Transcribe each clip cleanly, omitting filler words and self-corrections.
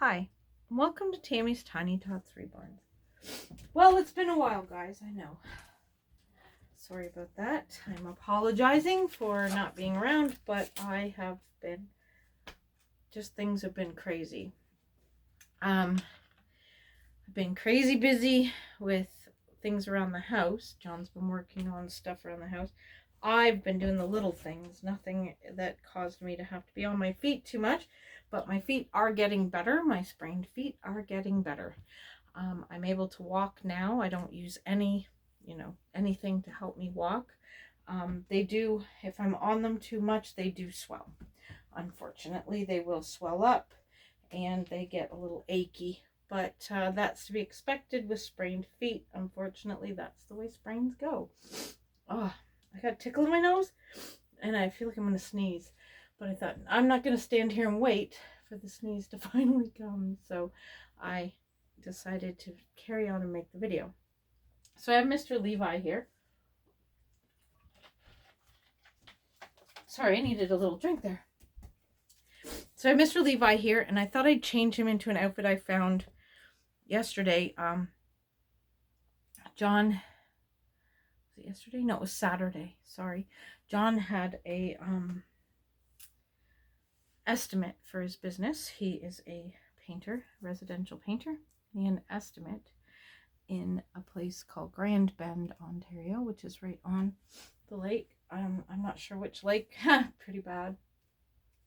Hi, and welcome to Tammy's Tiny Tots Reborn. Well, it's been a while, guys, I know. Sorry about that. I'm apologizing for not being around, but I have been, things have been crazy. I've been crazy busy with things around the house. John's been working on stuff around the house. I've been doing the little things, nothing that caused me to have to be on my feet too much, but my feet are getting better. My sprained feet are getting better. I'm able to walk now. I don't use anything to help me walk. They do, if I'm on them too much, they do swell. Unfortunately, they will swell up and they get a little achy, but that's to be expected with sprained feet. Unfortunately, that's the way sprains go. Oh, I got a tickle in my nose and I feel like I'm going to sneeze, but I thought I'm not going to stand here and wait for the sneeze to finally come. So I decided to carry on and make the video. So I have Mr. Levi here. Sorry, I needed a little drink there. So I have Mr. Levi here, and I thought I'd change him into an outfit I found yesterday. John, was it yesterday? No, it was Saturday. Sorry. John had a estimate for his business. He is a painter, residential painter. He had an estimate in a place called Grand Bend, Ontario, which is right on the lake. I'm not sure which lake. Pretty bad.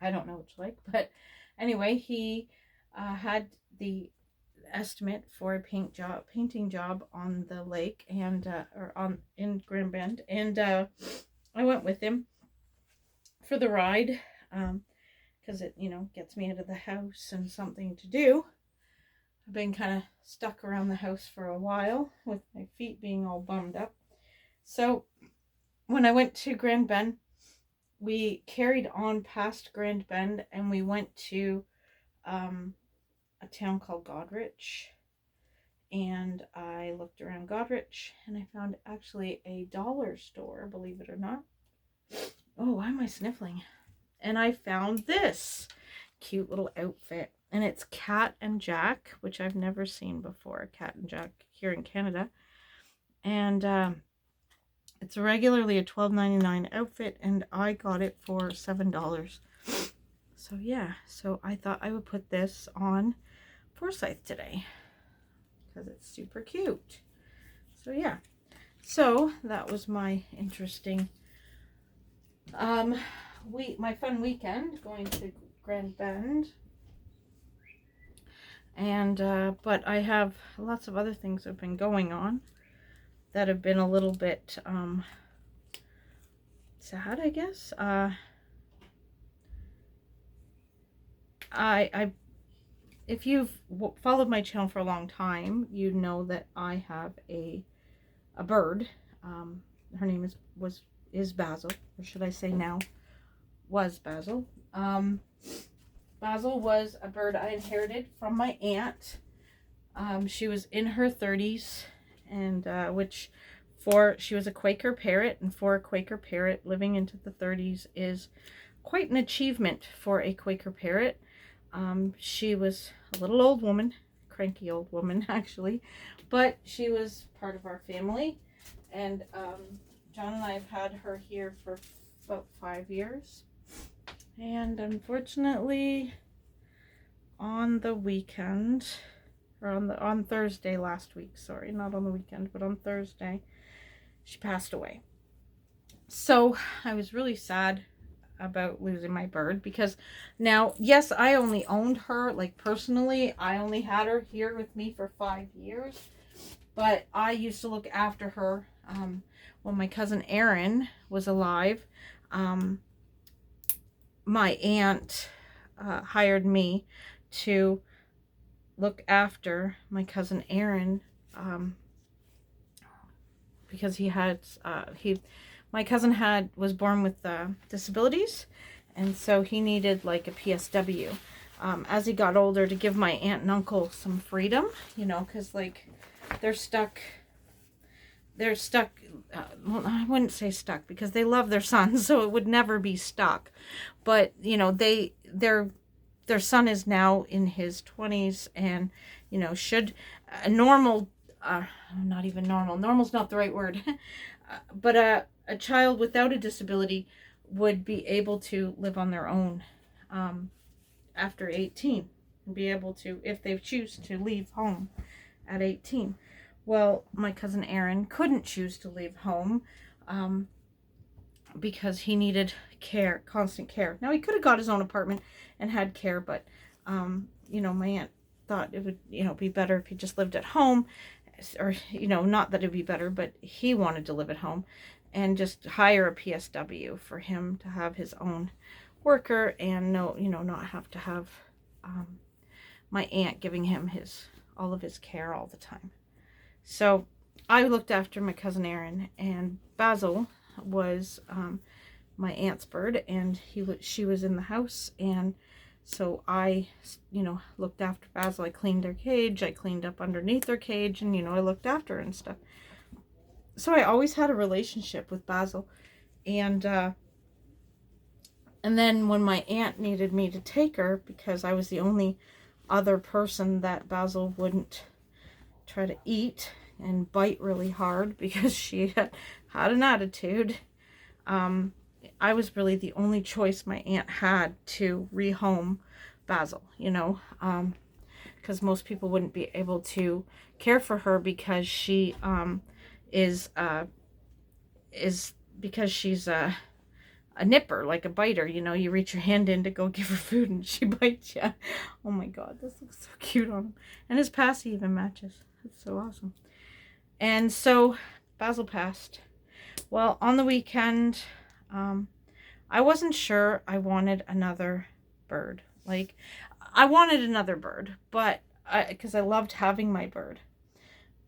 I don't know which lake, but anyway, he had the estimate for a painting job on the lake and in Grand Bend, and I went with him for the ride because it gets me out of the house and something to do. I've been kind of stuck around the house for a while with my feet being all bummed up. So when I went to Grand Bend, we carried on past Grand Bend and we went to a town called Goderich. And I looked around Goderich and I found actually a dollar store, believe it or not. Oh, why am I sniffling? And I found this cute little outfit. And it's Cat and Jack, which I've never seen before. Cat and Jack here in Canada. And it's regularly a $12.99 outfit, and I got it for $7. So yeah, so I thought I would put this on Forsythe today because it's super cute. So yeah, so that was my interesting, my fun weekend going to Grand Bend. And but I have lots of other things that have been going on that have been a little bit sad, I guess. If you've followed my channel for a long time, you know that I have a bird. Her name is Basil, or should I say now was Basil. Basil was a bird I inherited from my aunt. She was in her 30s, and she was a Quaker parrot, and for a Quaker parrot, living into the 30s is quite an achievement for a Quaker parrot. She was a little old woman, cranky old woman actually, but she was part of our family, and John and I have had her here for about 5 years. And unfortunately, on the weekend, or on Thursday last week, sorry, not on the weekend, but on Thursday, she passed away. So I was really sad about losing my bird, because now, yes, I only owned her, like personally, I only had her here with me for 5 years, but I used to look after her when my cousin Erin was alive. My aunt hired me to look after my cousin Erin because my cousin was born with disabilities, and so he needed like a PSW as he got older, to give my aunt and uncle some freedom, because like they're stuck, well, I wouldn't say stuck because they love their son, so it would never be stuck, but they're their son is now in his 20s, and, you know, should a normal, not even normal, normal's not the right word, but a child without a disability would be able to live on their own after 18, and be able to, if they choose to leave home at 18. Well, my cousin Aaron couldn't choose to leave home because he needed care, constant care. Now, he could have got his own apartment and had care, but, you know, my aunt thought it would, you know, be better if he just lived at home, or, you know, not that it'd be better, but he wanted to live at home, and just hire a PSW for him to have his own worker, and no, you know, not have to have my aunt giving him all of his care all the time. So I looked after my cousin Aaron, and Basil was my aunt's bird, and she was in the house, and so I, you know, looked after Basil. I cleaned her cage, I cleaned up underneath her cage, and, you know, I looked after her and stuff. So I always had a relationship with Basil, and then when my aunt needed me to take her, because I was the only other person that Basil wouldn't try to eat and bite really hard because she had an attitude, I was really the only choice my aunt had to rehome Basil, you know, because most people wouldn't be able to care for her because she because she's a nipper, like a biter, you know. You reach your hand in to go give her food and she bites you. Oh my god, this looks so cute on him. And his passy even matches. It's so awesome. And so Basil passed. Well, on the weekend, I wasn't sure I wanted another bird. Like, I wanted another bird, but because I loved having my bird.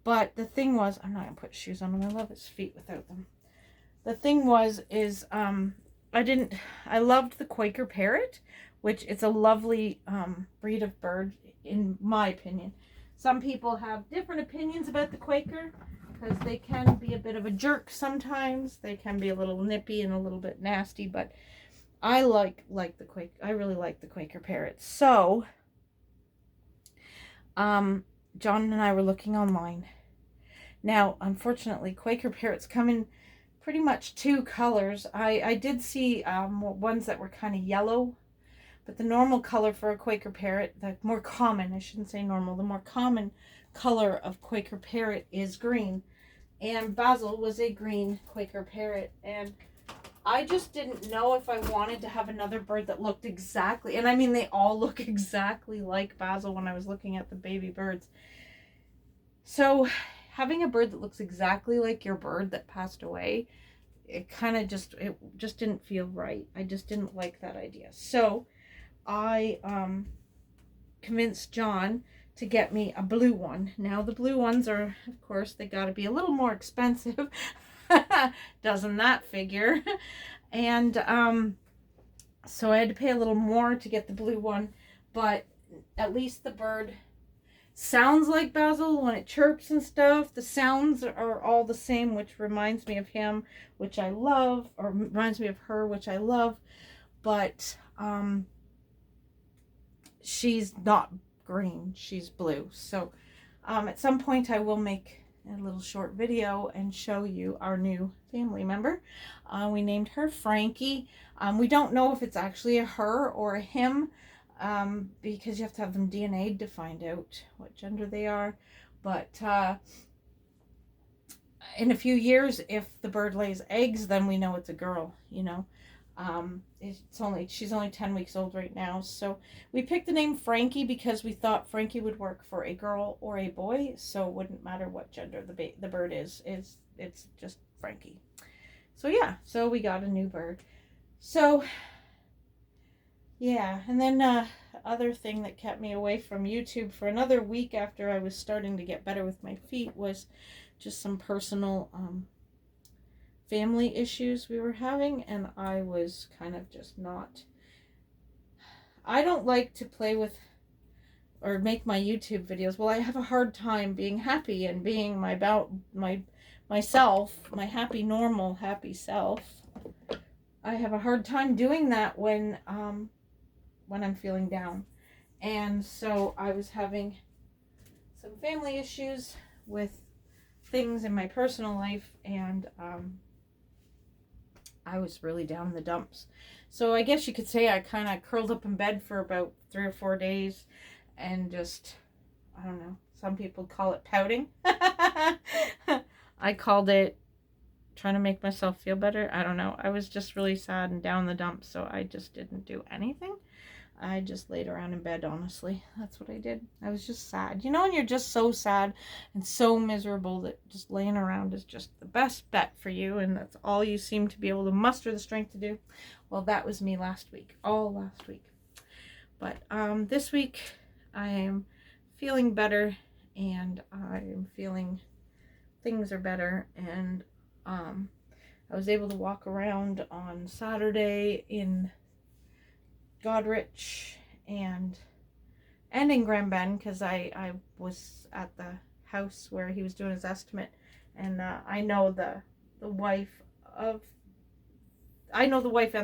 But the thing was, I'm not going to put shoes on him. I love his feet without them. The thing is, I loved the Quaker parrot, which it's a lovely breed of bird, in my opinion. Some people have different opinions about the Quaker, because they can be a bit of a jerk sometimes. They can be a little nippy and a little bit nasty, but I like the Quaker. I really like the Quaker parrot. So, John and I were looking online. Now, unfortunately, Quaker parrots come in pretty much two colors. I did see ones that were kind of yellow, but the normal color for a Quaker parrot, the more common, I shouldn't say normal, the more common color of Quaker parrot is green. And Basil was a green Quaker parrot, and I just didn't know if I wanted to have another bird that looked exactly, and I mean they all look exactly like Basil when I was looking at the baby birds. So having a bird that looks exactly like your bird that passed away, it just didn't feel right. I just didn't like that idea. So I convinced John to get me a blue one. Now the blue ones are, of course, they got to be a little more expensive. Doesn't that figure? And so I had to pay a little more to get the blue one, but at least the bird sounds like Basil when it chirps and stuff. The sounds are all the same, which reminds me of him, which I love, or reminds me of her, which I love. But she's not green, she's blue. So at some point I will make a little short video and show you our new family member. We named her Frankie. We don't know if it's actually a her or a him, because you have to have them DNA'd to find out what gender they are. But in a few years, if the bird lays eggs, then we know it's a girl, you know. She's only 10 weeks old right now. So we picked the name Frankie because we thought Frankie would work for a girl or a boy, so it wouldn't matter what gender the bird is. It's just Frankie. So yeah, so we got a new bird. So yeah, and then other thing that kept me away from YouTube for another week after I was starting to get better with my feet was just some personal family issues we were having, and I was kind of just not, I don't like to play with or make my YouTube videos. Well, I have a hard time being happy and being myself, my happy, normal, happy self. I have a hard time doing that when I'm feeling down. And so I was having some family issues with things in my personal life, and I was really down in the dumps. So I guess you could say I kind of curled up in bed for about 3 or 4 days and just, I don't know, some people call it pouting. I called it trying to make myself feel better. I don't know. I was just really sad and down in the dumps, so I just didn't do anything. I just laid around in bed, honestly. That's what I did. I was just sad. You know, when you're just so sad and so miserable that just laying around is just the best bet for you, and that's all you seem to be able to muster the strength to do. Well, that was me last week. All last week. But this week I am feeling better, and I am feeling things are better, and I was able to walk around on Saturday in Godrich and in Grand Bend, because I was at the house where he was doing his estimate, and I know the wife and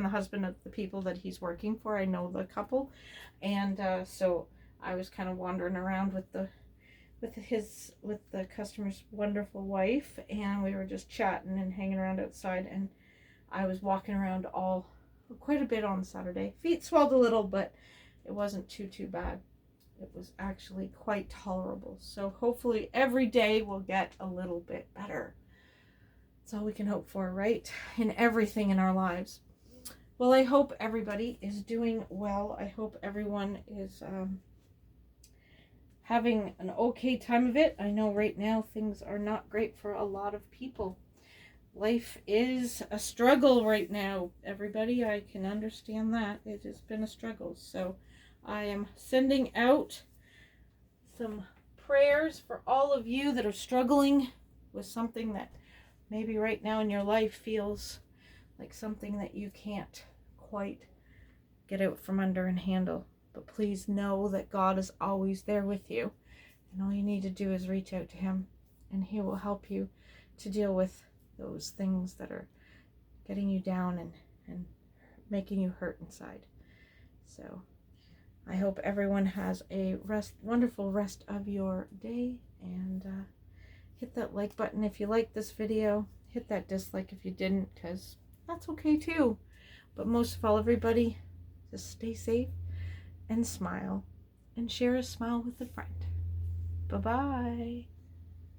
the husband of the people that he's working for. I know the couple, and so I was kind of wandering around with the customer's wonderful wife, and we were just chatting and hanging around outside, and I was walking around quite a bit on Saturday. Feet swelled a little, but it wasn't too bad. It was actually quite tolerable. So hopefully every day will get a little bit better. That's all we can hope for, right? In everything in our lives. Well, I hope everybody is doing well. I hope everyone is having an okay time of it. I know right now things are not great for a lot of people. Life is a struggle right now, everybody. I can understand that. It has been a struggle. So I am sending out some prayers for all of you that are struggling with something that maybe right now in your life feels like something that you can't quite get out from under and handle. But please know that God is always there with you. And all you need to do is reach out to him, and he will help you to deal with those things that are getting you down and making you hurt inside. So I hope everyone has a wonderful rest of your day, and hit that like button if you like this video. Hit that dislike if you didn't, because that's okay too. But most of all, everybody, just stay safe and smile, and share a smile with a friend. Bye-bye.